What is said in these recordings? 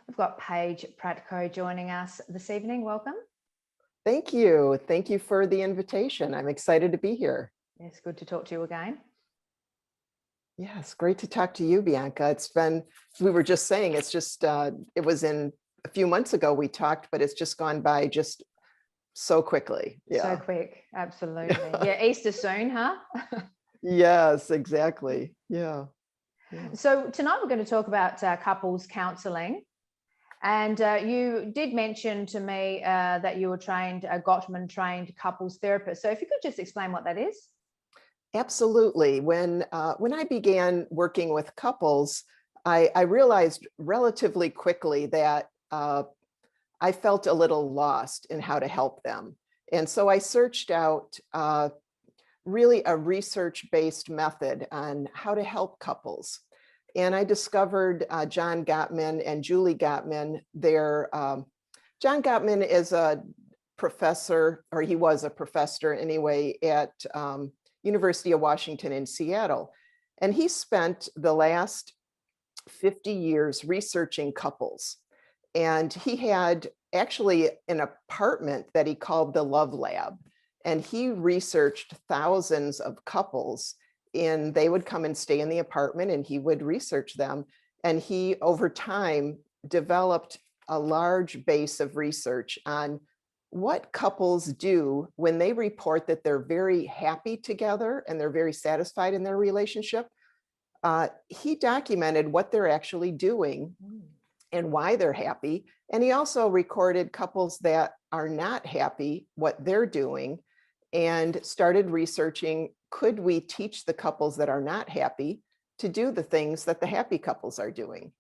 We've got Paige Pradko joining us this evening. Welcome. Thank you. Thank you for the invitation. I'm excited to be here. It's good to talk to you again. Yes, great to talk to you, Bianca. It's been, we were just saying, it's just, it was in a few months ago we talked, but it's just gone by just so quickly. So quick. Absolutely. Yeah. Easter soon, huh? Yes, exactly. Yeah. So tonight we're going to talk about couples counselling. And you did mention to me that you were trained, a Gottman trained couples therapist. So if you could just explain what that is. Absolutely. When I began working with couples, I realized relatively quickly that I felt a little lost in how to help them. And so I searched out really a research-based method on how to help couples. And I discovered John Gottman and Julie Gottman. John Gottman is a professor, or he was a professor anyway, at University of Washington in Seattle. And he spent the last 50 years researching couples. And he had actually an apartment that he called the Love Lab. And he researched thousands of couples, and they would come and stay in the apartment and he would research them. And he, over time, developed a large base of research on what couples do when they report that they're very happy together and they're very satisfied in their relationship. He documented what they're actually doing and why they're happy. And he also recorded couples that are not happy, what they're doing, and started researching, could we teach the couples that are not happy to do the things that the happy couples are doing?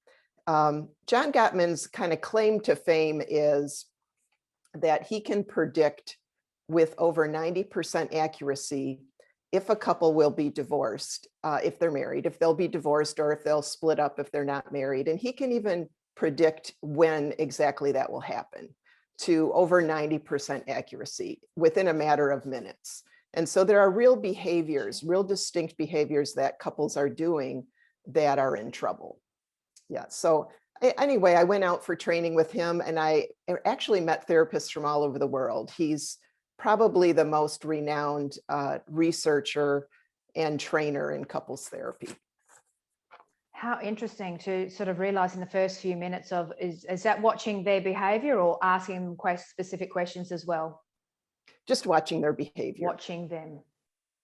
John Gottman's kind of claim to fame is that he can predict with over 90% accuracy if a couple will be divorced, if they're married, if they'll be divorced, or if they'll split up if they're not married. And he can even predict when exactly that will happen to over 90% accuracy within a matter of minutes. And so there are real behaviors, real distinct behaviors that couples are doing that are in trouble. Yeah, so anyway, I went out for training with him, and I actually met therapists from all over the world. He's probably the most renowned researcher and trainer in couples therapy. How interesting to sort of realize in the first few minutes of, is that watching their behavior or asking them specific questions as well? Just watching their behavior. Watching them.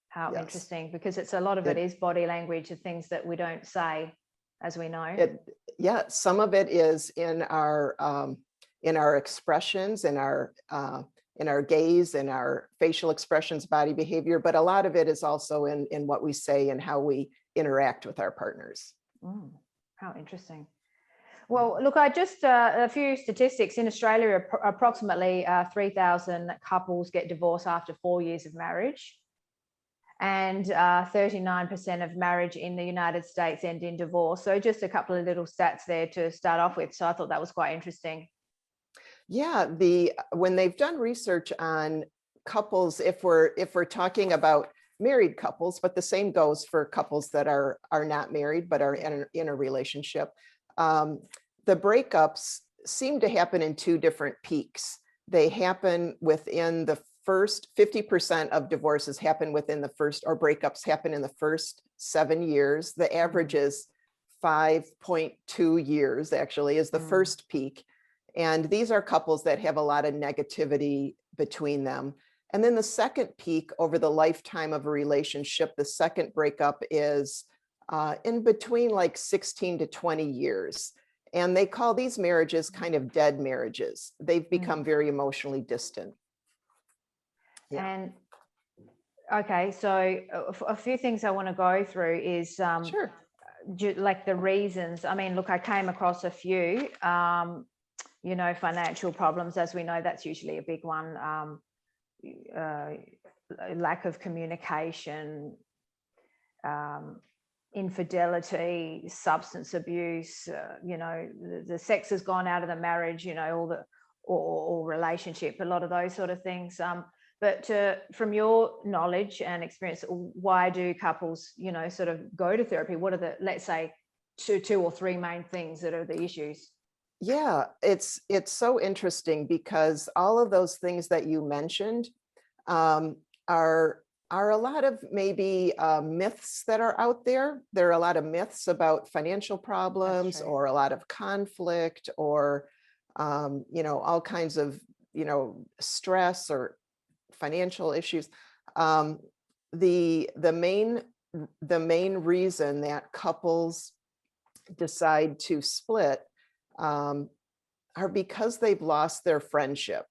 How Yes. Interesting, because it's a lot of it is body language of things that we don't say, as we know. Yeah, some of it is in our expressions, in our gaze, in our facial expressions, body behavior, but a lot of it is also in what we say and how we interact with our partners. How interesting. Well, look, I just a few statistics in Australia. Approximately 3,000 couples get divorced after 4 years of marriage, and 39% of marriage in the United States end in divorce. So just a couple of little stats there to start off with. So I thought that was quite interesting. Yeah, when they've done research on couples, if we're talking about married couples, but the same goes for couples that are not married but are in a relationship, the breakups seem to happen in two different peaks. They happen within the first 50% of divorces happen within the first, or breakups happen in the first 7 years. The average is 5.2 years actually is the first peak. And these are couples that have a lot of negativity between them. And then the second peak over the lifetime of a relationship, the second breakup is in between like 16 to 20 years. And they call these marriages kind of dead marriages. They've become very emotionally distant. Yeah. And okay, so a few things I want to go through is Sure. Like the reasons. I mean, look, I came across a few, financial problems, as we know, that's usually a big one. Lack of communication, infidelity, substance abuse, the sex has gone out of the marriage, or relationship, a lot of those sort of things. But from your knowledge and experience, why do couples, sort of go to therapy? What are the, let's say, two or three main things that are the issues? Yeah, it's so interesting because all of those things that you mentioned um, are a lot of maybe myths that are out there. There are a lot of myths about financial problems true. or a lot of conflict or all kinds of stress or financial issues. Um, the main reason that couples decide to split um, are because they've lost their friendship.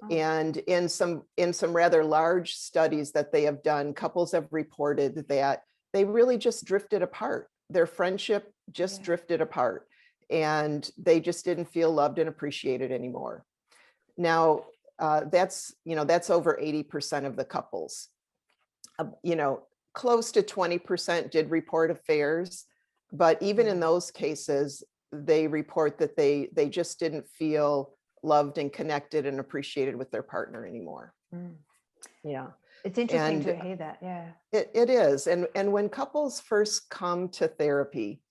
Oh, And in some rather large studies that they have done, couples have reported that they really just drifted apart. Their friendship just yeah. drifted apart, and they just didn't feel loved and appreciated anymore. Now, that's over 80% of the couples. Close to 20% did report affairs, but even in those cases, they report that they just didn't feel loved and connected and appreciated with their partner anymore. Mm. Yeah. It's interesting And to hear that. Yeah. it is. And when couples first come to therapy,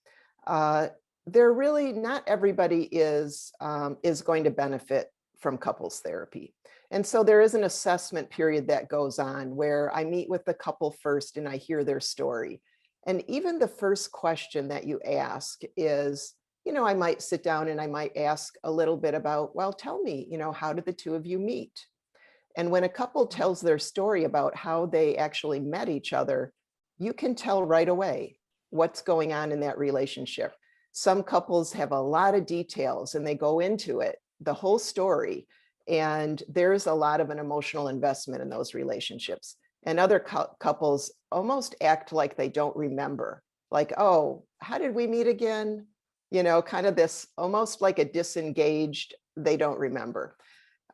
they're really not everybody is going to benefit from couples therapy. And so there is an assessment period that goes on where I meet with the couple first and I hear their story. And even the first question that you ask is, I might sit down and I might ask a little bit about, well, tell me, how did the two of you meet? And when a couple tells their story about how they actually met each other, you can tell right away what's going on in that relationship. Some couples have a lot of details and they go into it, the whole story, and there's a lot of an emotional investment in those relationships. And other couples almost act like they don't remember, like, oh, how did we meet again? Kind of this almost like a disengaged, they don't remember.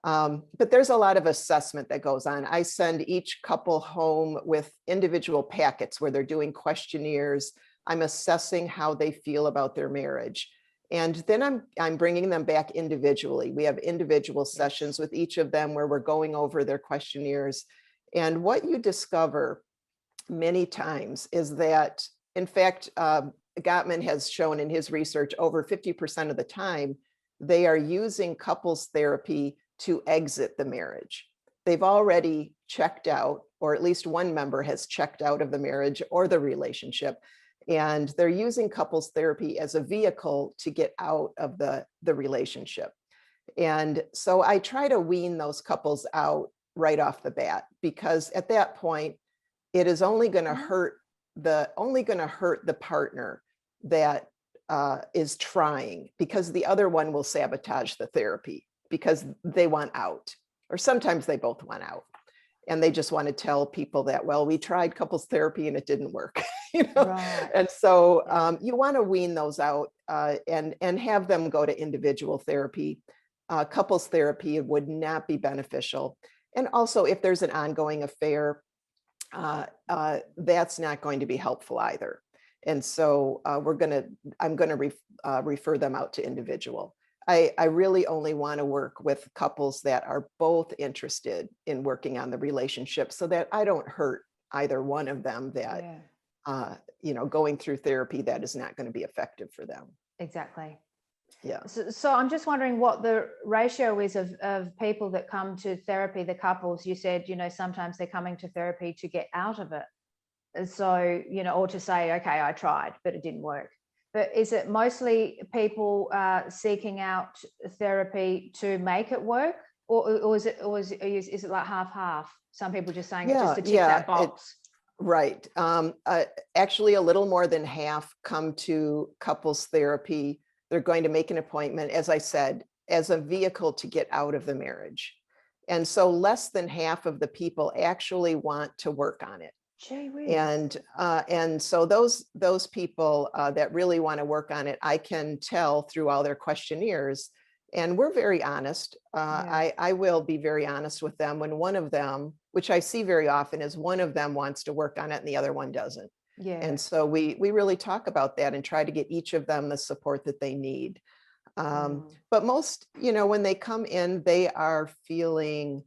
But there's a lot of assessment that goes on. I send each couple home with individual packets where they're doing questionnaires. I'm assessing how they feel about their marriage. And then I'm bringing them back individually. We have individual sessions with each of them where we're going over their questionnaires. And what you discover many times is that, in fact, Gottman has shown in his research over 50% of the time, they are using couples therapy to exit the marriage. They've already checked out, or at least one member has checked out of the marriage or the relationship. And they're using couples therapy as a vehicle to get out of the relationship. And so I try to wean those couples out right off the bat, because at that point, it is only going to hurt the partner that is trying, because the other one will sabotage the therapy because they want out, or sometimes they both want out. And they just want to tell people that, well, we tried couples therapy and it didn't work. Right. And so you want to wean those out and have them go to individual therapy. Couples therapy would not be beneficial. And also, if there's an ongoing affair, that's not going to be helpful either. And so I'm going to refer them out to individual. I really only want to work with couples that are both interested in working on the relationship, so that I don't hurt either one of them, that going through therapy that is not going to be effective for them. Exactly. Yeah. So I'm just wondering what the ratio is of people that come to therapy, the couples. You said, sometimes they're coming to therapy to get out of it. So, or to say, okay, I tried, but it didn't work. But is it mostly people seeking out therapy to make it work? Or is it like half? Some people just saying it just to tick that box. Right. Actually, a little more than half come to couples therapy. They're going to make an appointment, as I said, as a vehicle to get out of the marriage. And so less than half of the people actually want to work on it. And so those people that really want to work on it, I can tell through all their questionnaires. And we're very honest. I will be very honest with them when one of them, which I see very often, is one of them wants to work on it and the other one doesn't. Yeah. And so we really talk about that and try to get each of them the support that they need. But most, when they come in, they are feeling,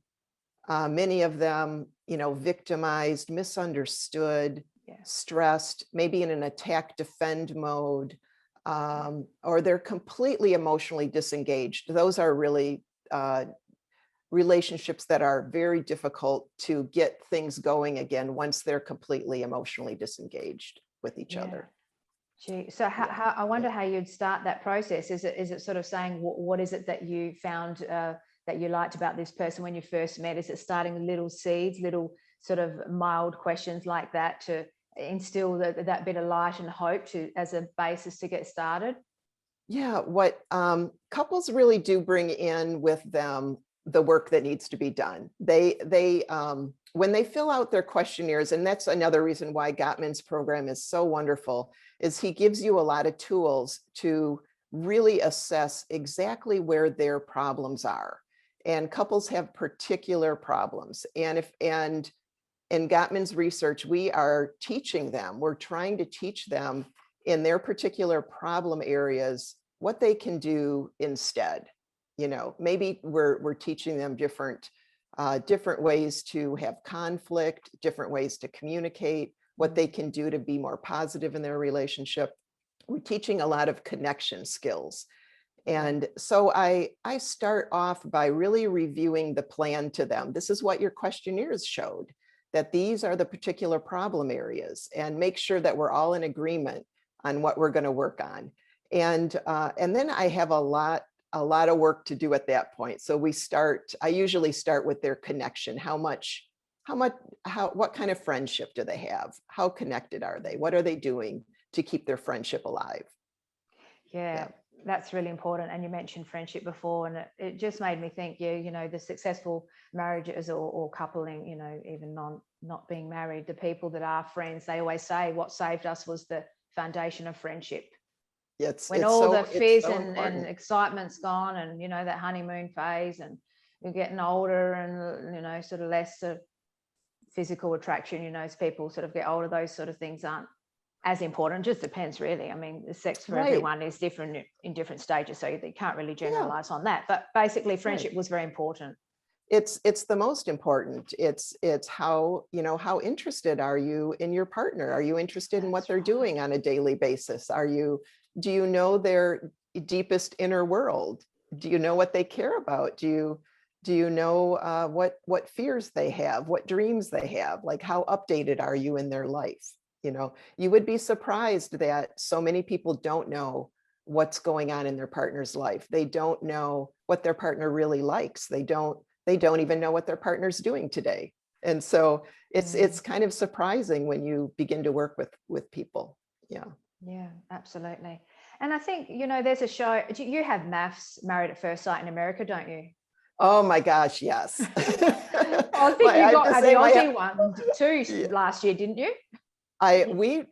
many of them, victimized, misunderstood, stressed, maybe in an attack defend mode. or they're completely emotionally disengaged. Those are really relationships that are very difficult to get things going again once they're completely emotionally disengaged with each other. Gee, so how I wonder how you'd start that process. Is it sort of saying what is it that you found that you liked about this person when you first met? Is it starting little seeds, little sort of mild questions like that to instill that bit of light and hope to as a basis to get started? Yeah, what couples really do bring in with them the work that needs to be done. They when they fill out their questionnaires, and that's another reason why Gottman's program is so wonderful, is he gives you a lot of tools to really assess exactly where their problems are. And couples have particular problems. And in Gottman's research, we are teaching them, we're trying to teach them in their particular problem areas what they can do instead. You know, maybe we're teaching them different ways to have conflict, different ways to communicate, what they can do to be more positive in their relationship. We're teaching a lot of connection skills. And so I start off by really reviewing the plan to them. This is what your questionnaires showed, that these are the particular problem areas, and make sure that we're all in agreement on what we're going to work on. And then I have a lot of work to do at that point. So I usually start with their connection. What kind of friendship do they have? How connected are they? What are they doing to keep their friendship alive? Yeah. That's really important. And you mentioned friendship before, and it just made me think, you know, the successful marriages or coupling, you know, even not being married, the people that are friends, they always say what saved us was the foundation of friendship. When all the fizz and excitement's gone, and, you know, that honeymoon phase, and you're getting older, and, you know, sort of less physical attraction, you know, as people sort of get older, those sort of things aren't as important. Just depends, really. I mean, the sex for everyone is different in different stages, so you can't really generalize on that. But basically, friendship was very important. It's the most important. It's how, you know, how interested are you in your partner? Are you interested in what they're doing on a daily basis? Do you know their deepest inner world? Do you know what they care about? Do you know what fears they have, what dreams they have? Like, how updated are you in their life? You know, you would be surprised that so many people don't know what's going on in their partner's life. They don't know what their partner really likes. They don't even know what their partner's doing today. And so it's kind of surprising when you begin to work with people. Yeah, absolutely. And I think, you know, there's a show, you have Mafs, Married at First Sight, in America, don't you? Oh my gosh, yes. I think you got the Aussie one too last year, didn't you?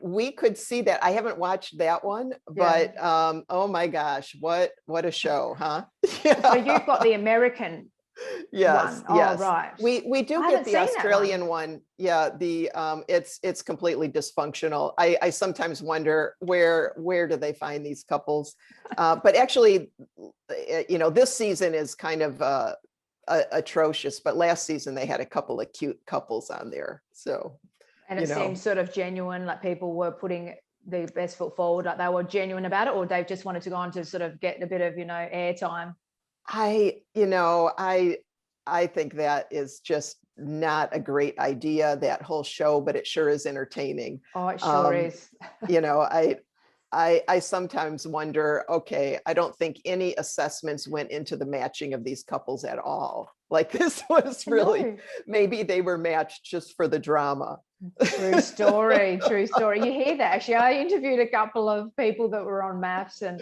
We could see that. I haven't watched that one, but oh my gosh, what a show, huh? So you've got the American yes, one. yes. Oh, right. We do get the Australian one. Yeah, it's completely dysfunctional. I sometimes wonder where do they find these couples? But actually, you know, this season is kind of atrocious, but last season they had a couple of cute couples on there. So, and it seemed sort of genuine, like people were putting the best foot forward, like they were genuine about it, or they just wanted to go on to sort of get a bit of, you know, airtime. I think that is just not a great idea, that whole show, but it sure is entertaining. Oh, it sure is. You know, I sometimes wonder, okay, I don't think any assessments went into the matching of these couples at all. Like, this was really, maybe they were matched just for the drama. True story, true story. You hear that. Actually, I interviewed a couple of people that were on Mafs, and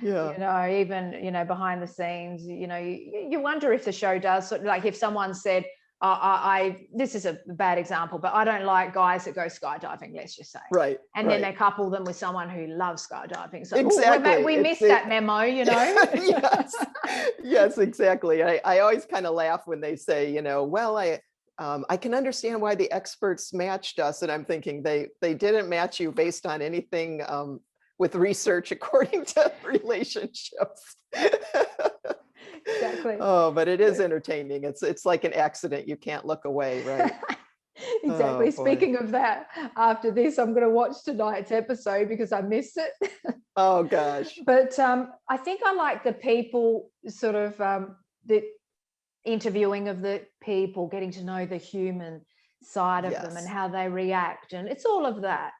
you know, even, you know, behind the scenes, you know, you wonder if the show does, like, if someone said, this is a bad example, but I don't like guys that go skydiving, let's just say. Right. And then they couple them with someone who loves skydiving. So exactly. we missed that memo, you know? Yes, exactly. I always kind of laugh when they say, you know, well, I can understand why the experts matched us. And I'm thinking they didn't match you based on anything with research according to relationships. Exactly. Oh, but it is entertaining. It's like an accident. You can't look away, right? Exactly. Oh boy. Speaking of that, after this, I'm going to watch tonight's episode because I missed it. Oh gosh. But I think I like the people sort of the interviewing of the people, getting to know the human side of them and Yes. how they react. And it's all of that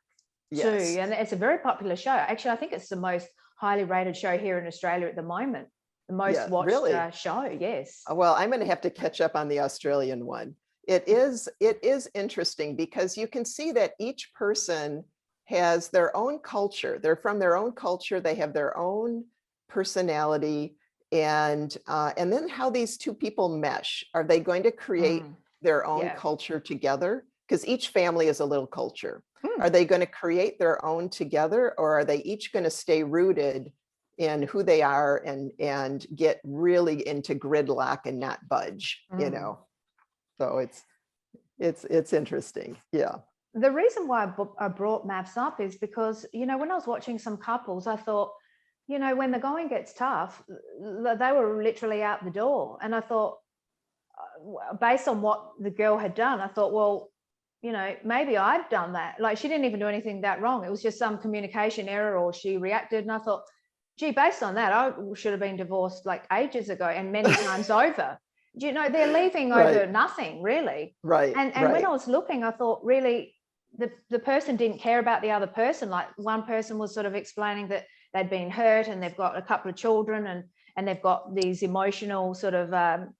too. Yes. And it's a very popular show. Actually, I think it's the most highly rated show here in Australia at the moment. The most Yeah, watched really. show. Yes. Well, I'm going to have to catch up on the Australian one. It is interesting because you can see that each person has their own culture. They're from their own culture. They have their own personality, and then how these two people mesh. Are they going to create Mm, their own yeah. culture together? Because each family is a little culture. Mm. Are they going to create their own together, or are they each going to stay rooted in who they are and get really into gridlock and not budge, you Mm. know? So it's interesting. Yeah. The reason why I brought Mavs up is because, when I was watching some couples, I thought, when the going gets tough, they were literally out the door. And I thought, based on what the girl had done, I thought, well, maybe I've done that. Like, she didn't even do anything that wrong. It was just some communication error, or she reacted. And I thought, gee, based on that, I should have been divorced like ages ago and many times over. They're leaving over Right. nothing, really. Right. And when I Right. was looking, I thought, really, the person didn't care about the other person. Like, one person was sort of explaining that they'd been hurt and they've got a couple of children and they've got these emotional sort of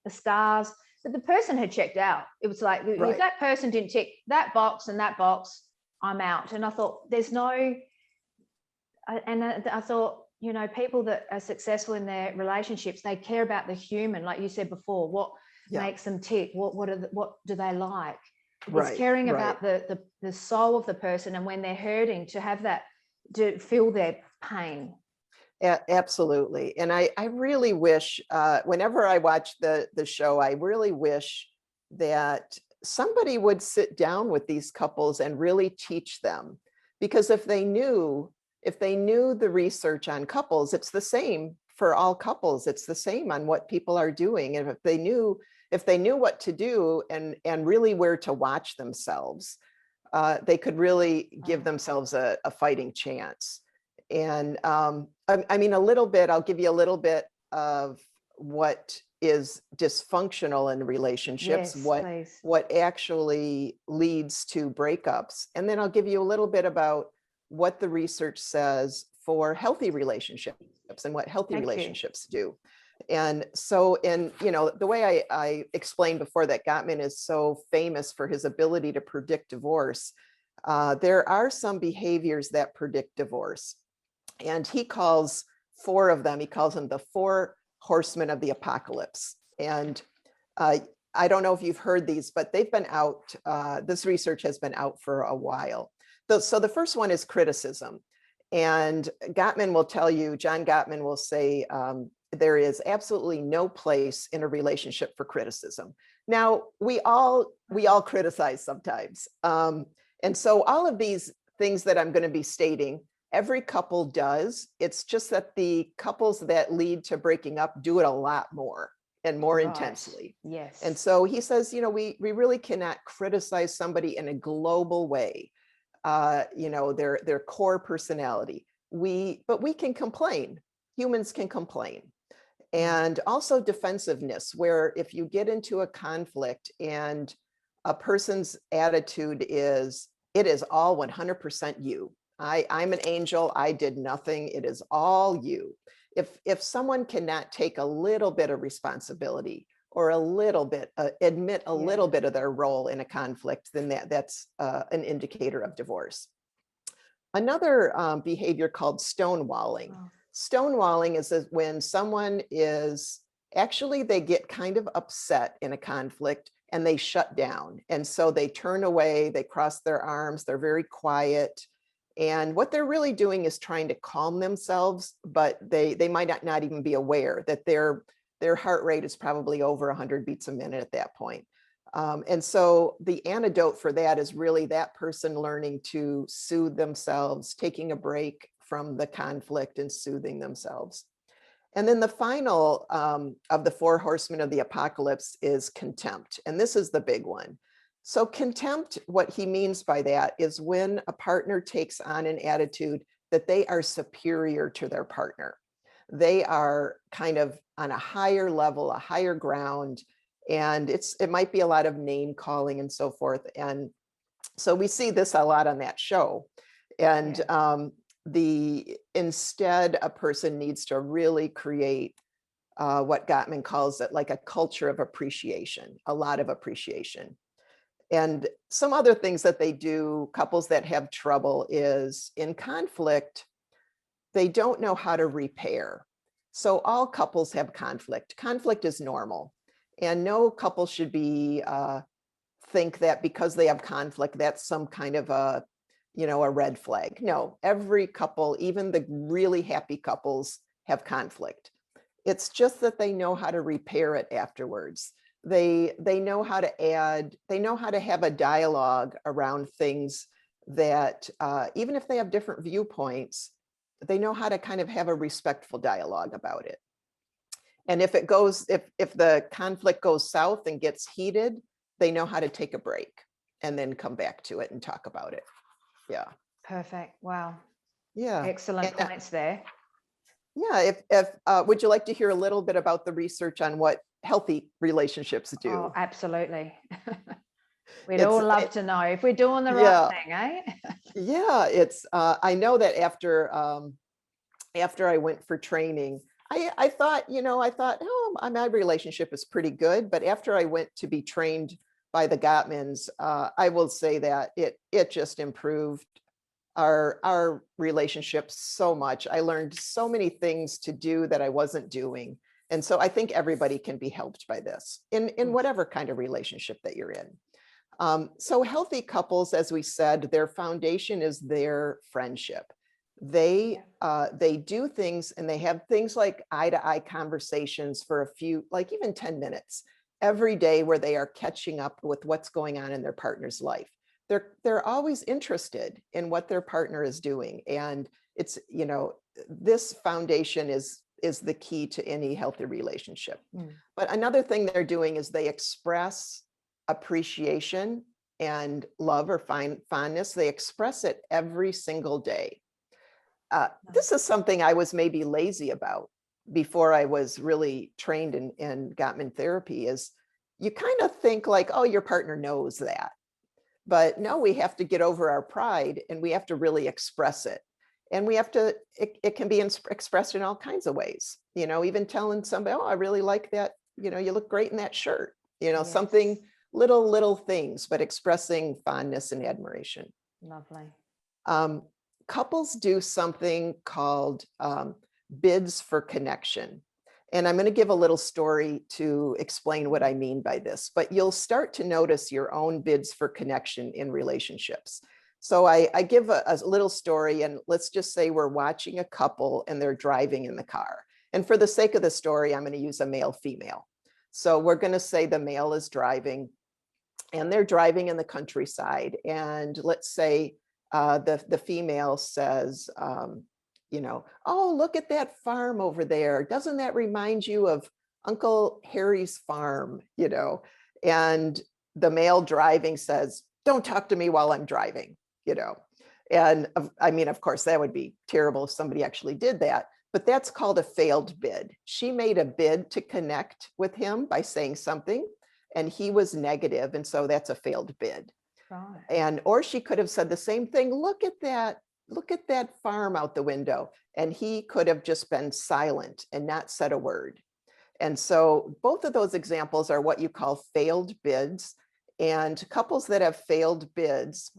scars. But the person had checked out. It was like, if Right. that person didn't tick that box and that box, I'm out. And I thought, there's no, and I thought, people that are successful in their relationships, they care about the human, like you said before. What Yeah. makes them tick? What do they like? Right. It's caring Right. about the soul of the person, and when they're hurting, to have that, to feel their pain. Absolutely. And I really wish, whenever I watch the show, I really wish that somebody would sit down with these couples and really teach them. Because if they knew the research on couples, it's the same for all couples. It's the same on what people are doing. And if they knew what to do and really where to watch themselves, they could really give themselves a fighting chance. And I mean, I'll give you a little bit of what is dysfunctional in relationships, Yes, please. what actually leads to breakups. And then I'll give you a little bit about what the research says for healthy relationships and what healthy Thank you. relationships do. And so, the way I explained before that Gottman is so famous for his ability to predict divorce, there are some behaviors that predict divorce. And he calls 4 of them, he calls them the 4 horsemen of the apocalypse. And I don't know if you've heard these, but they've been out, this research has been out for a while. So the first one is criticism. And Gottman will tell you, John Gottman will say, there is absolutely no place in a relationship for criticism. Now, we all criticize sometimes. And so all of these things that I'm going to be stating, every couple does. It's just that the couples that lead to breaking up do it a lot more and more Right. intensely. Yes. And so he says, we really cannot criticize somebody in a global way. Their core personality. But we can complain. Humans can complain. And also defensive-ness, where if you get into a conflict and a person's attitude is, it is all 100% you. I'm an angel. I did nothing. It is all you. If someone cannot take a little bit of responsibility or a little bit, admit a little bit of their role in a conflict, then that's an indicator of divorce. Another behavior called stonewalling. Oh. Stonewalling is when someone is, actually they get kind of upset in a conflict and they shut down. And so they turn away, they cross their arms, they're very quiet. And what they're really doing is trying to calm themselves, but they might not even be aware that their heart rate is probably over 100 beats a minute at that point. And so the antidote for that is really that person learning to soothe themselves, taking a break from the conflict and soothing themselves. And then the final of the 4 horsemen of the apocalypse is contempt. And this is the big one. So contempt, what he means by that is when a partner takes on an attitude that they are superior to their partner. They are kind of on a higher level, a higher ground, and it might be a lot of name calling and so forth. And so we see this a lot on that show. And instead, a person needs to really create what Gottman calls it, like a culture of appreciation, a lot of appreciation. And some other things that they do, couples that have trouble, is in conflict, they don't know how to repair. So all couples have conflict. Conflict is normal. And no couple should be think that because they have conflict, that's some kind of a red flag. No, every couple, even the really happy couples, have conflict. It's just that they know how to repair it afterwards. They know how to they know how to have a dialogue around things that even if they have different viewpoints, they know how to kind of have a respectful dialogue about it. And if the conflict goes south and gets heated, they know how to take a break and then come back to it and talk about it. Yeah. Perfect. Wow. Yeah. Excellent points there. Yeah. Would you like to hear a little bit about the research on what healthy relationships do? Oh, absolutely. We'd all love to know if we're doing the right thing, eh? Yeah. I know that after I went for training, I thought, oh, my relationship is pretty good. But after I went to be trained by the Gottmans, I will say that it just improved our relationship so much. I learned so many things to do that I wasn't doing. And so I think everybody can be helped by this in whatever kind of relationship that you're in. So healthy couples, as we said, their foundation is their friendship. They do things, and they have things like eye-to-eye conversations for a few, like even 10 minutes every day, where they are catching up with what's going on in their partner's life. They're always interested in what their partner is doing. And it's, this foundation is the key to any healthy relationship. But another thing they're doing is they express appreciation and love or fondness. They express it every single day. This is something I was maybe lazy about before I was really trained in Gottman therapy. Is you kind of think like, oh, your partner knows that. But no, we have to get over our pride, and we have to really express it. And we have to, it can be expressed in all kinds of ways. Even telling somebody, oh, I really like that, you look great in that shirt, Yes. Something, little things, but expressing fondness and admiration. Lovely. Couples do something called bids for connection. And I'm going to give a little story to explain what I mean by this, but you'll start to notice your own bids for connection in relationships. So I give a little story, and let's just say we're watching a couple and they're driving in the car. And for the sake of the story, I'm going to use a male-female. So we're going to say the male is driving, and they're driving in the countryside. And let's say the female says, oh, look at that farm over there. Doesn't that remind you of Uncle Harry's farm? And the male driving says, don't talk to me while I'm driving, And I mean, of course, that would be terrible if somebody actually did that, but that's called a failed bid. She made a bid to connect with him by saying something, and he was negative, and so that's a failed bid. Right. Or she could have said the same thing. Look at that farm out the window. And he could have just been silent and not said a word. And so both of those examples are what you call failed bids. And couples that have failed bids,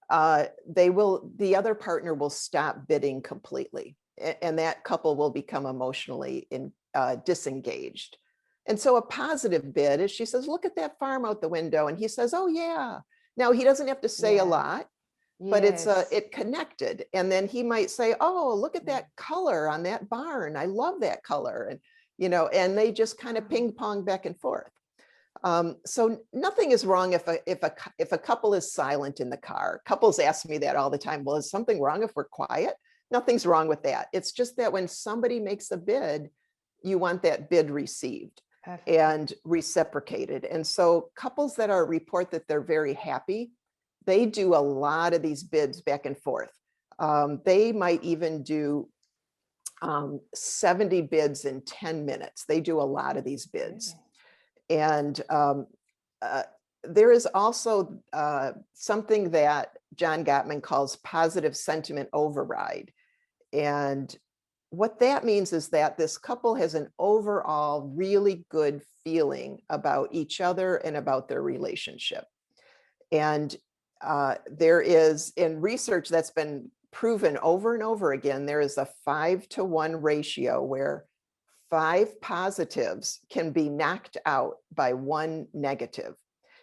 the other partner will stop bidding completely. And that couple will become emotionally disengaged. And so a positive bid is she says, look at that farm out the window. And he says, oh yeah. Now he doesn't have to say a lot, but it connected. And then he might say, oh, look at that color on that barn. I love that color. And, and they just kind of ping pong back and forth. So nothing is wrong if a couple is silent in the car. Couples ask me that all the time. Well, is something wrong if we're quiet? Nothing's wrong with that. It's just that when somebody makes a bid, you want that bid received. and reciprocated. And so couples that report that they're very happy, they do a lot of these bids back and forth. They might even do 70 bids in 10 minutes. They do a lot of these bids. And there is also something that John Gottman calls positive sentiment override. And what that means is that this couple has an overall really good feeling about each other and about their relationship. And there is, in research that's been proven over and over again, there is a 5-to-1 ratio where 5 positives can be knocked out by 1 negative.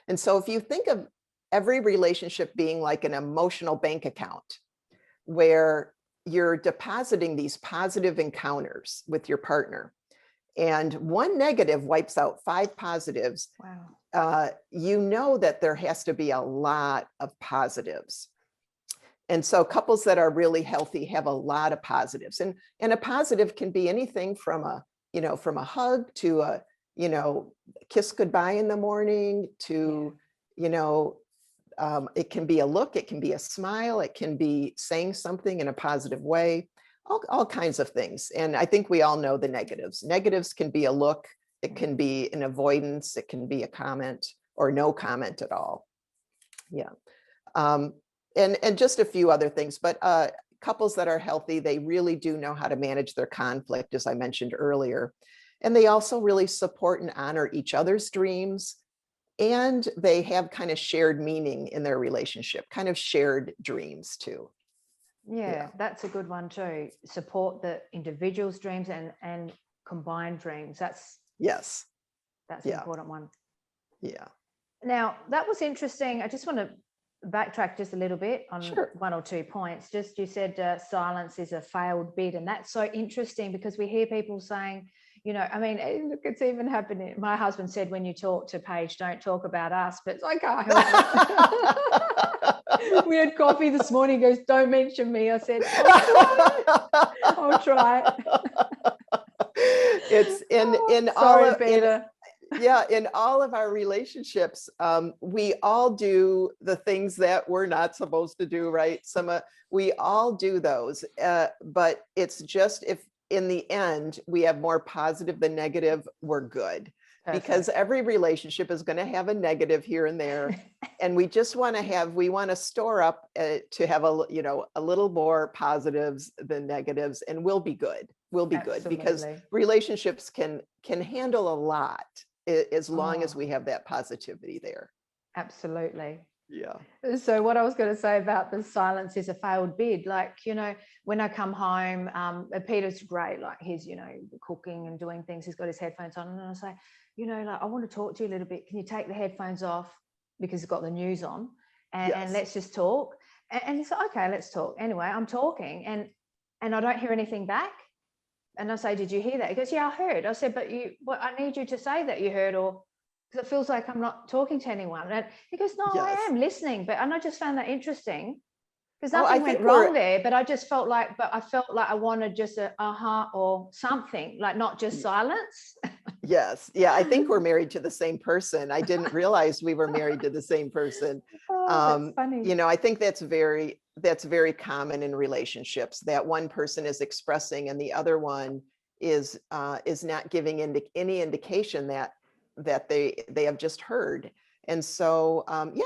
And so if you think of every relationship being like an emotional bank account, where you're depositing these positive encounters with your partner, and 1 negative wipes out 5 positives. Wow. You know that there has to be a lot of positives. And so couples that are really healthy have a lot of positives. And a positive can be anything from from a hug to a, kiss goodbye in the morning to, it can be a look, it can be a smile, it can be saying something in a positive way, all kinds of things. And I think we all know the negatives. Negatives can be a look, it can be an avoidance, it can be a comment or no comment at all. Yeah. And just a few other things, but couples that are healthy, they really do know how to manage their conflict, as I mentioned earlier. And they also really support and honor each other's dreams. And they have kind of shared meaning in their relationship, kind of shared dreams too. Yeah, that's a good one too. Support the individual's dreams and combined dreams. That's an important one. Yeah. Now, that was interesting. I just want to backtrack just a little bit on Sure. 1 or 2 points. Just you said silence is a failed bid, and that's so interesting because we hear people saying, I mean, look, it's even happening. My husband said, when you talk to Paige, don't talk about us, but I can't help it. We had coffee this morning. He goes, don't mention me. I said, I'll try. It's in all of in all of our relationships, we all do the things that we're not supposed to do, right? We all do those, but it's just if in the end we have more positive than negative, we're good. Perfect. Because every relationship is going to have a negative here and there, and we just want to store up to have a little more positives than negatives, and we'll be good. We'll be Absolutely. Good because relationships can handle a lot as long as we have that positivity there. Absolutely. Yeah. So what I was going to say about the silence is a failed bid, like, when I come home, Peter's great, like he's, cooking and doing things. He's got his headphones on, and I say, I want to talk to you a little bit. Can you take the headphones off because he's got the news on and let's just talk. And he's like, okay, let's talk. Anyway, I'm talking and I don't hear anything back. And I say, did you hear that? He goes, yeah, I heard. I said, but I need you to say that you heard, or because it feels like I'm not talking to anyone. And he goes, no, I am listening. And I just found that interesting because nothing went wrong there, but I felt like I wanted just a or something, like not just silence. Yes. Yeah. I think we're married to the same person. I didn't realize we were married to the same person. That's funny. I think that's very common in relationships, that one person is expressing and the other one is not giving any indication that they have just heard. And so,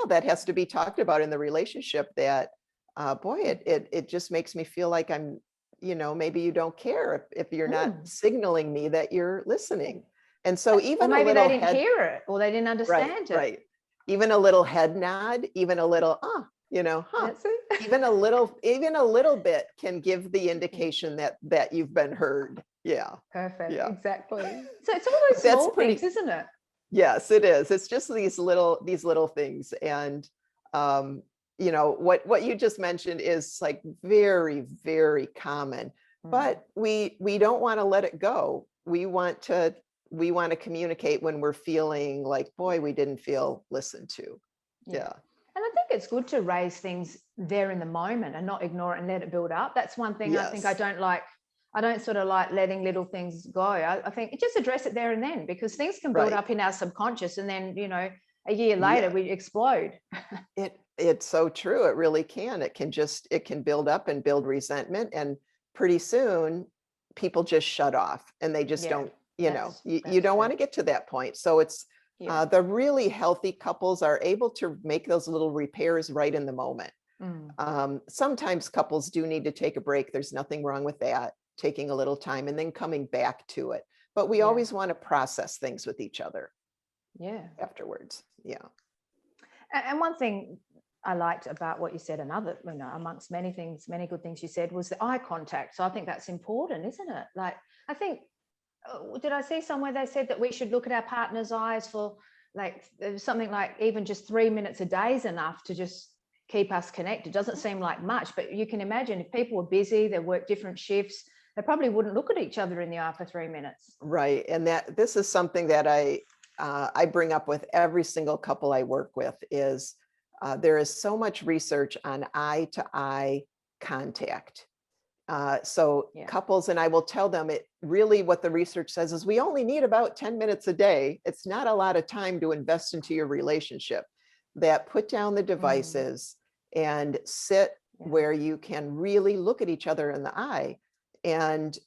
that has to be talked about in the relationship, that, it just makes me feel like I'm, maybe you don't care if you're not signaling me that you're listening. And so even maybe they didn't hear it or they didn't understand it. Right. Even a little head nod, even a little, even a little bit can give the indication that you've been heard. Yeah. Perfect. Yeah. Exactly. So it's all those small things, isn't it? Yes, it is. It's just these little things. And, what you just mentioned is like very, very common, but we don't want to let it go. We want to communicate when we're feeling like, boy, we didn't feel listened to. Yeah. And I think it's good to raise things there in the moment and not ignore it and let it build up. That's one thing I think I don't like. I don't sort of like letting little things go. I think just address it there and then, because things can build up in our subconscious, and then, you know, a year later we explode. It's so true. It really can. It can build up and build resentment, and pretty soon people just shut off and they just don't, you don't want to get to that point. So it's the really healthy couples are able to make those little repairs right in the moment. Sometimes couples do need to take a break. There's nothing wrong with that, taking a little time and then coming back to it. But we always want to process things with each other. Afterwards. And one thing I liked about what you said, another, you know, amongst many things, many good things you said, was the eye contact. So I think that's important, isn't it? Like, I think, did I see somewhere they said that we should look at our partner's eyes for like something like even just 3 minutes a day is enough to just keep us connected. Doesn't seem like much, but you can imagine if people were busy, they work different shifts, they probably wouldn't look at each other in the eye for 3 minutes. Right. And this is something that I bring up with every single couple I work with is there is so much research on eye-to-eye contact. So couples, and I will tell them it really what the research says is we only need about 10 minutes a day. It's not a lot of time to invest into your relationship. That put down the devices and sit where you can really look at each other in the eye. And,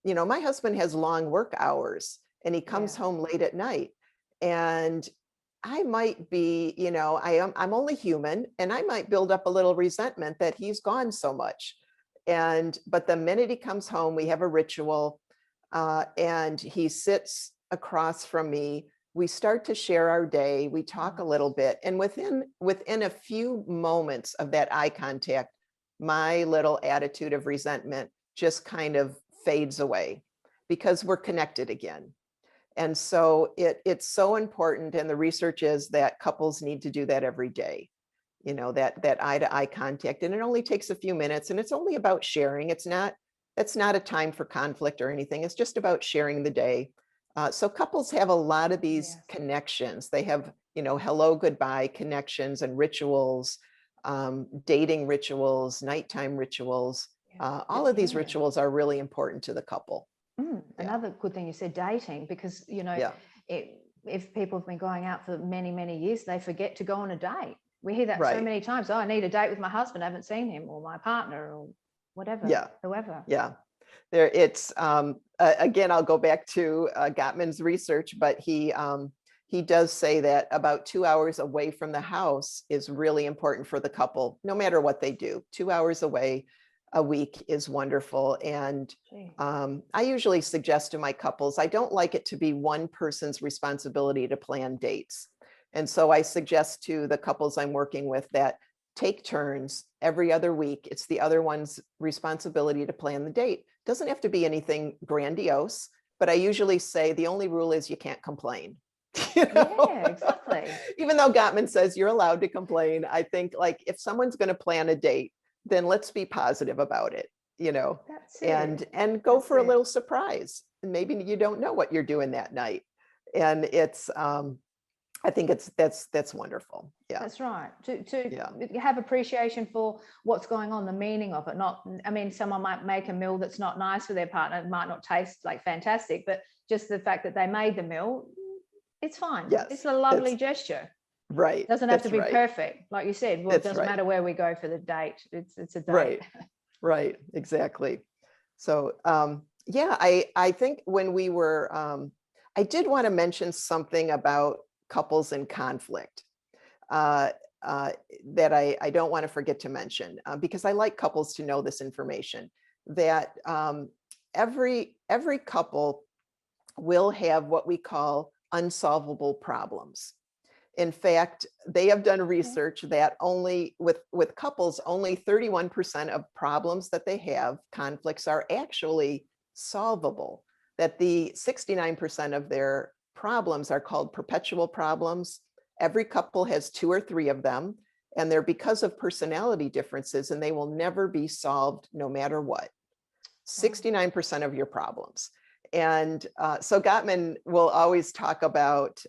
you know, my husband has long work hours and he comes home late at night, and I might be, you know, I'm only human, and I might build up a little resentment that he's gone so much. But the minute he comes home, we have a ritual, and he sits across from me. We start to share our day. We talk a little bit, and within a few moments of that eye contact, my little attitude of resentment just kind of fades away because we're connected again. And so it's so important. And the research is that couples need to do that every day, you know, that eye-to-eye contact. And it only takes a few minutes, and it's only about sharing. That's not a time for conflict or anything. It's just about sharing the day. So couples have a lot of these connections. They have, you know, hello, goodbye connections and rituals, dating rituals, nighttime rituals. All of these rituals are really important to the couple. Another good thing you said, dating, because, you know, if people have been going out for many, many years, they forget to go on a date. We hear that so many times. Oh, I need a date with my husband. I haven't seen him, or my partner, or whatever, whoever. There, it's again, I'll go back to Gottman's research, but he does say that about 2 hours away from the house is really important for the couple, no matter what they do. 2 hours away a week is wonderful. And I usually suggest to my couples, I don't like it to be one person's responsibility to plan dates. And so I suggest to the couples I'm working with that take turns every other week. It's the other one's responsibility to plan the date. Doesn't have to be anything grandiose, but I usually say the only rule is you can't complain. You know? Yeah, exactly. Even though Gottman says you're allowed to complain, I think like if someone's going to plan a date, then let's be positive about it, you know, and go for a little surprise. And maybe you don't know what you're doing that night. And it's, I think that's wonderful. Yeah, that's right. To have appreciation for what's going on, the meaning of it. Not, I mean, someone might make a meal that's not nice for their partner. It might not taste like fantastic, but just the fact that they made the meal, it's fine. It's a lovely gesture. Right. Doesn't have to be perfect. Like you said, well, it doesn't matter where we go for the date. It's a date. Right. Exactly. So, I think when we were, I did want to mention something about couples in conflict that I don't want to forget to mention because I like couples to know this information, that every couple will have what we call unsolvable problems. In fact, they have done research that only with couples, only 31% of problems that they have, conflicts, are actually solvable. That the 69% of their problems are called perpetual problems. Every couple has 2 or 3 of them, and they're because of personality differences, and they will never be solved no matter what. 69% of your problems. And so Gottman will always talk about,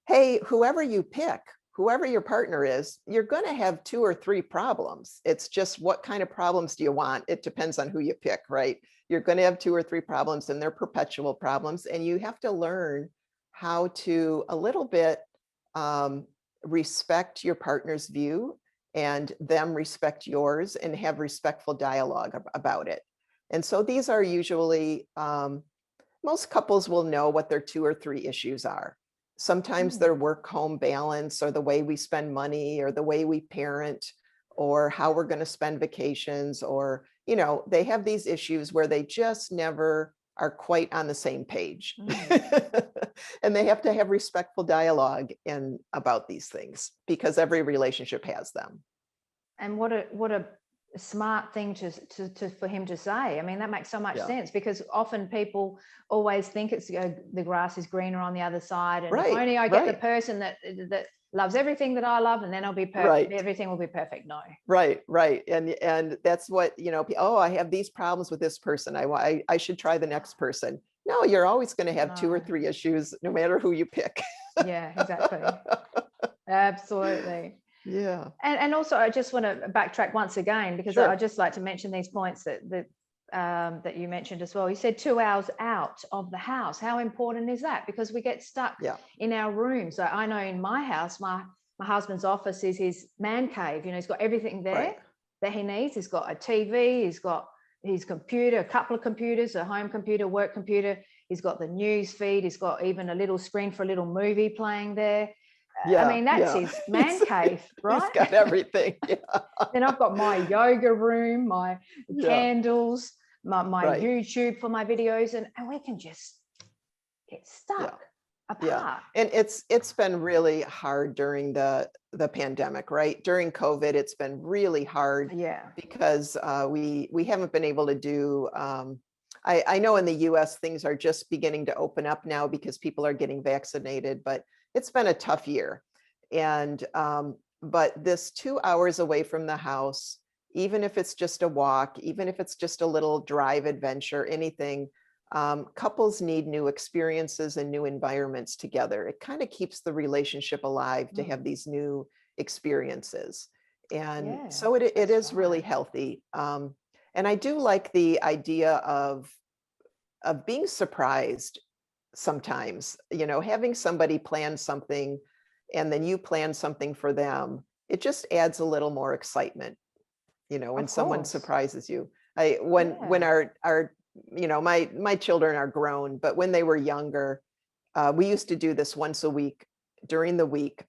hey, whoever you pick, whoever your partner is, you're going to have 2 or 3 problems. It's just what kind of problems do you want? It depends on who you pick, right? You're going to have 2 or 3 problems, and they're perpetual problems. And you have to learn how to a little bit respect your partner's view and them respect yours, and have respectful dialogue about it. And so these are usually, most couples will know what their 2 or 3 issues are. Sometimes their work-home balance, or the way we spend money, or the way we parent, or how we're going to spend vacations, or, you know, they have these issues where they just never are quite on the same page. And they have to have respectful dialogue about these things, because every relationship has them. And what a smart thing for him to say. I mean, that makes so much sense, because often people always think it's the grass is greener on the other side, and if only I get the person that loves everything that I love, and then I'll be perfect. Everything will be perfect. No. Right. And that's what, you know, oh, I have these problems with this person. I should try the next person. No, you're always going to have 2 or 3 issues, no matter who you pick. Yeah, exactly. Absolutely. Yeah. And also, I just want to backtrack once again, because I just like to mention these points that you mentioned as well. You said 2 hours out of the house. How important is that? Because we get stuck in our rooms. So I know in my house, my husband's office is his man cave. You know, he's got everything there that he needs. He's got a TV, he's got his computer, a couple of computers, a home computer, work computer. He's got the news feed. He's got even a little screen for a little movie playing there. I mean, that's his man cave, right? He's got everything. Then I've got my yoga room, my candles, my YouTube for my videos, and we can just get stuck apart. And it's been really hard during the pandemic, right? During COVID, it's been really hard. Because we haven't been able to do. I know in the US things are just beginning to open up now because people are getting vaccinated, but it's been a tough year. And but this 2 hours away from the house, even if it's just a walk, even if it's just a little drive adventure, anything, couples need new experiences and new environments together. It kind of keeps the relationship alive to have these new experiences. And so it is really healthy. And I do like the idea of being surprised sometimes, you know, having somebody plan something and then you plan something for them. It just adds a little more excitement, you know, when someone surprises you. When our you know, my children are grown, but when they were younger, we used to do this once a week during the week.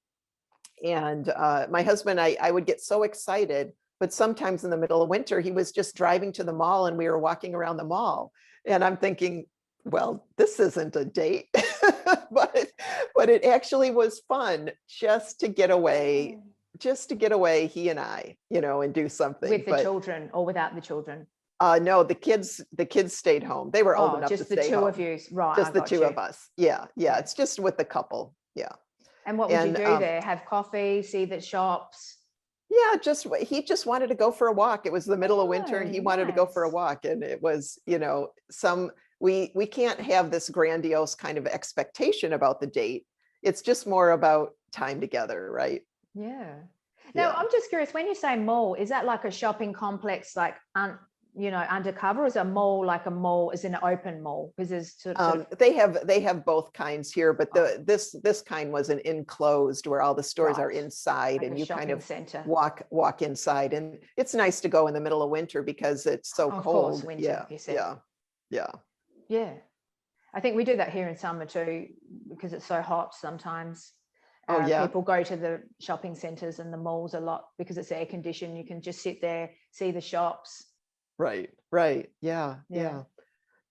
And my husband, I would get so excited, but sometimes in the middle of winter, he was just driving to the mall and we were walking around the mall. And I'm thinking, well, this isn't a date, but it actually was fun just to get away, he and I, you know, and do something. With the children or without the children? No, the kids stayed home. They were old enough to stay home. Just the 2 of you, right? Just the 2 of us. Yeah. It's just with the couple. Yeah. And what would you do there? Have coffee, see the shops? Yeah, he just wanted to go for a walk. It was the middle of winter and he wanted to go for a walk. And it was, you know, we can't have this grandiose kind of expectation about the date. It's just more about time together, right? Yeah. Now, I'm just curious, when you say mall, is that like a shopping complex, like, you know, undercover, or is a mall like a mall is an open mall? Because there's sort of they have both kinds here, but this kind was an enclosed where all the stores are inside, like, and you kind of walk inside, and it's nice to go in the middle of winter because it's so cold. Course, winter, yeah. I think we do that here in summer too, because it's so hot sometimes. People go to the shopping centers and the malls a lot because it's air conditioned. You can just sit there, see the shops. Right. Yeah.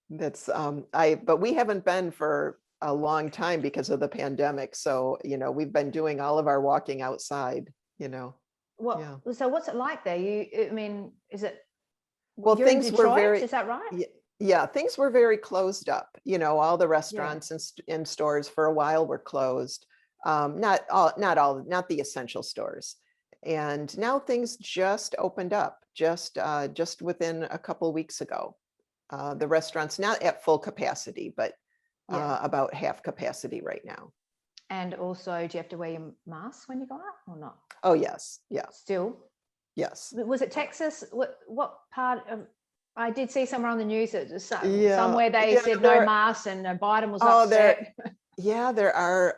That's but we haven't been for a long time because of the pandemic. So, you know, we've been doing all of our walking outside, you know. So what's it like there? I mean, is it, well, things were very, is that right? Yeah, things were very closed up. You know, all the restaurants and stores for a while were closed. Not the essential stores. And now things just opened up just within a couple of weeks ago. The restaurants not at full capacity, but about half capacity right now. And also, do you have to wear your mask when you go out or not? Oh, yes. Yeah. Still? Yes. Was it Texas? What part of? I did see somewhere on the news that Yeah. somewhere they said no masks, and Biden was upset. There are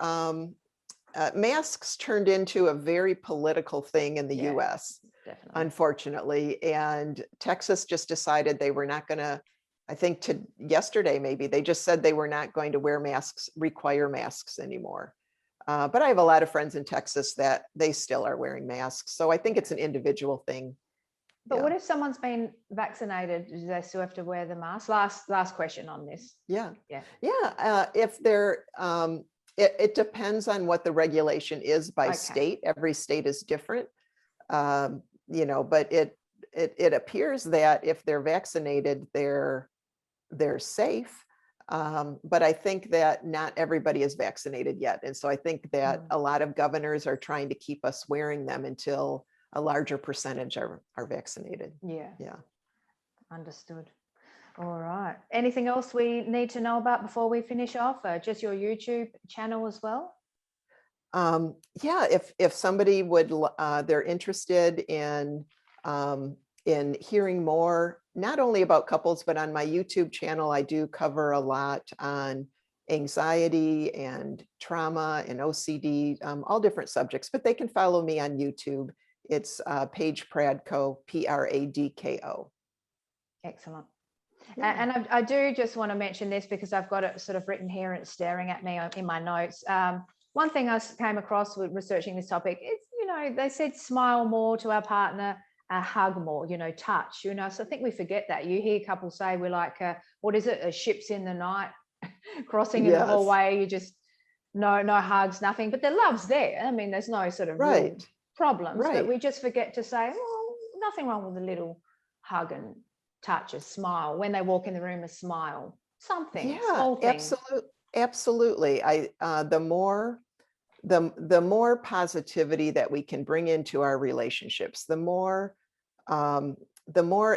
masks turned into a very political thing in the US, Definitely. unfortunately. And Texas just decided they were not going to, I think yesterday, maybe they just said they were not going to require masks anymore. But I have a lot of friends in Texas that they still are wearing masks. So I think it's an individual thing. But what if someone's been vaccinated? Do they still have to wear the mask? Last question on this. Yeah. If they're, it depends on what the regulation is by state. Every state is different, but it appears that if they're vaccinated, they're safe. But I think that not everybody is vaccinated yet. And so I think that a lot of governors are trying to keep us wearing them until a larger percentage are vaccinated. Yeah. Understood. All right. Anything else we need to know about before we finish off? Just your YouTube channel as well? If somebody would, they're interested in hearing more, not only about couples, but on my YouTube channel, I do cover a lot on anxiety and trauma and OCD, all different subjects, but they can follow me on YouTube. It's Paige Pradko, Pradko. Excellent. And I do just want to mention this because I've got it sort of written here and it's staring at me in my notes. One thing I came across with researching this topic is, they said smile more to our partner, hug more, touch, so I think we forget that. You hear couples say we're like, what is it? Ships in the night, crossing in the hallway, you just, no hugs, nothing, but the love's there. I mean, there's no sort of real problems, but we just forget to say, well, nothing wrong with a little hug and touch, a smile. When they walk in the room, a smile, something, small thing. Absolutely. The more positivity that we can bring into our relationships, the more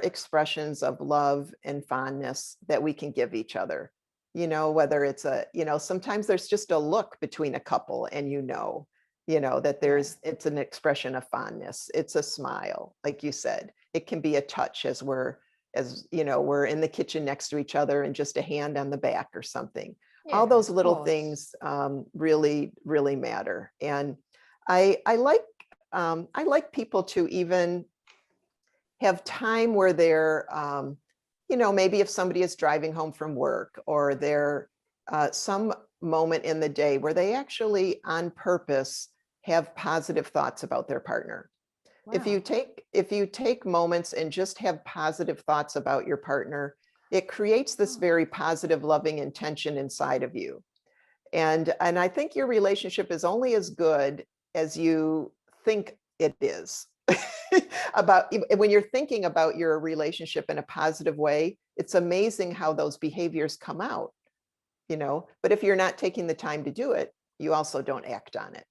expressions of love and fondness that we can give each other, whether it's sometimes there's just a look between a couple and that it's an expression of fondness. It's a smile, like you said. It can be a touch as we're in the kitchen next to each other and just a hand on the back or something. All those little things really, really matter. And I like people to even have time where they're, maybe if somebody is driving home from work, or they're some moment in the day where they actually on purpose have positive thoughts about their partner. Wow. If you take moments and just have positive thoughts about your partner, it creates this very positive, loving intention inside of you. And I think your relationship is only as good as you think it is. When you're thinking about your relationship in a positive way, it's amazing how those behaviors come out, but if you're not taking the time to do it, you also don't act on it.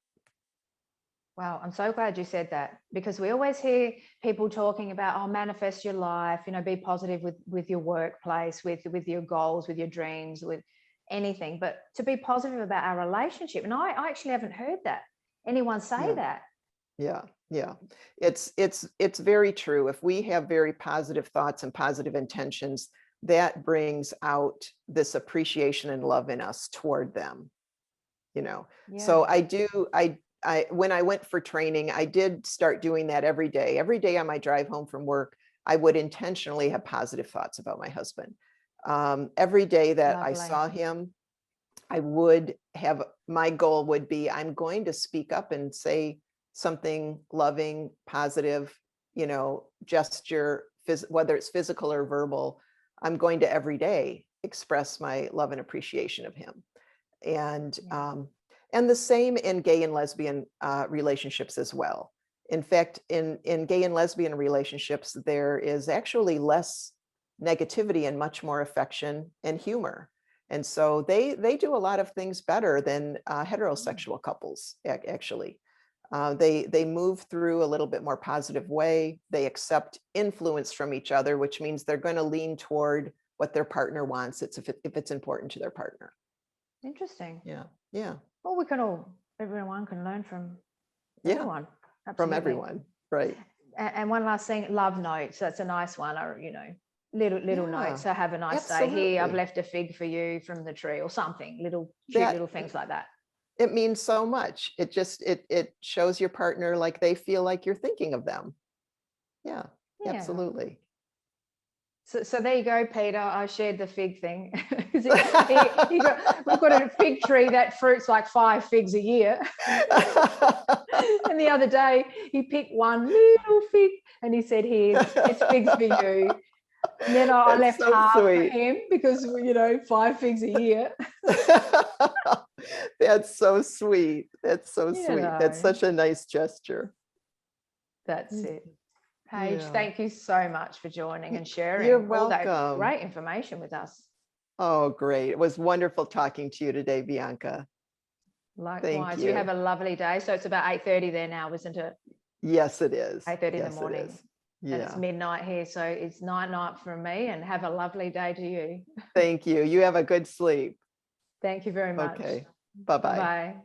Wow, I'm so glad you said that, because we always hear people talking about, manifest your life, be positive with your workplace, with your goals, with your dreams, with anything, but to be positive about our relationship. And I actually haven't heard anyone say that. Yeah. It's very true. If we have very positive thoughts and positive intentions, that brings out this appreciation and love in us toward them, So when I went for training, I did start doing that every day. Every day on my drive home from work, I would intentionally have positive thoughts about my husband. Every day that I saw him, I would have, my goal would be, I'm going to speak up and say something loving, positive, gesture, whether it's physical or verbal. I'm going to every day express my love and appreciation of him. And the same in gay and lesbian relationships as well. In fact, in gay and lesbian relationships, there is actually less negativity and much more affection and humor. And so they do a lot of things better than heterosexual couples, actually. They move through a little bit more positive way. They accept influence from each other, which means they're going to lean toward what their partner wants if it's important to their partner. Interesting. Yeah. Well, everyone can learn from Yeah, everyone. from Absolutely. everyone, right? And one last thing, love notes. That's a nice one. Or, little Yeah, notes. So have a nice day. Here, I've absolutely. left a fig for you from the tree, or something. Cute That little things like that. it means so much. It shows your partner like they feel like you're thinking of them. Yeah, Yeah. absolutely. So there you go, Peter. I shared the fig thing. We've got a fig tree that fruits like 5 figs a year. And the other day he picked one little fig and he said, "Here, it's figs for you." And then I left so half sweet. for him because 5 figs a year. That's so sweet. That's so sweet. That's know. such a nice gesture. That's it. Paige, Yeah. thank you so much for joining and sharing You're all that welcome. great information with us. Oh, great. It was wonderful talking to you today, Bianca. Likewise. Thank You you. have a lovely day. So it's about 8:30 there now, isn't it? Yes, it is. 8:30 in Yes, the morning. it is. Yeah. And it's midnight here. So it's night from me, and have a lovely day to you. Thank you. You have a good sleep. Thank you very much. Okay. Bye-bye. Bye-bye.